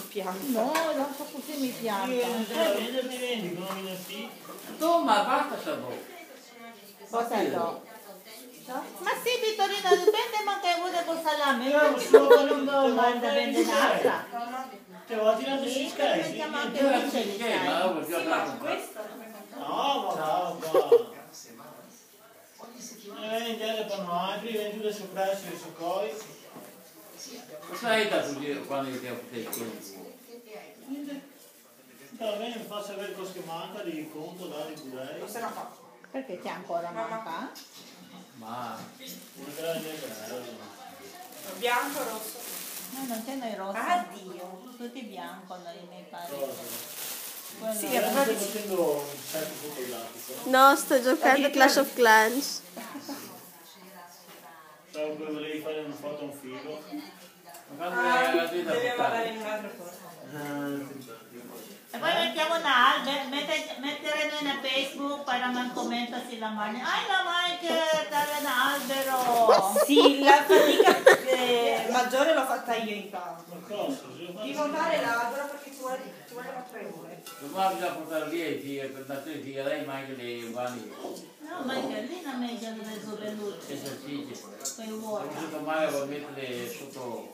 pianta. No, non so così mi pianta. Vieni, come mi affidi. Insomma, basta sta bocca. Cosa do? Ma sì, Vittorino, dipende ma che vuole con salame. Io non devo mai da vendere un'altra. Te l'ho tirato sui scari. Mettiamo anche Io un non si schema, allora Sì, ma questa No, ma va. Vendi alle pannoagri, vendi giù da sopra sui succoi. Cosa hai dato quando ti ho fatto il Va bene, mi faccio avere cosa che manca di conto, dare di lei. non se la fa. Perché c'è ancora manca? Ma Una grande Bianco o rosso? No, non c'è noi rosso. Addio. Tutti bianco noi mi pare. cosa. Sì, Sto però facendo un certo fotografico. No, sto giocando a Clash of Clans. Stavo che volevi fare una foto a un figo. deve andare in un'altra cosa. E poi mettiamo una albero, mettere nel Facebook para man commenta si la mani. Ai la Mike, dare un albero! Sì, la fatica maggiore l'ho fatta io intanto. Ma cosa? Di montare l'albero perché ci vogliono 3 ore. domani bisogna portare via i figli, per dare i figli a lei, ma anche le uguali No, Mike, lì non è già reso venuto. esercizi. Poi vuole. Se domani vuoi mettere sotto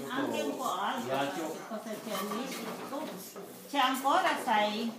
Anche un po' alto. ghiaccio. Cosa c'è lì? C'è ancora, sai?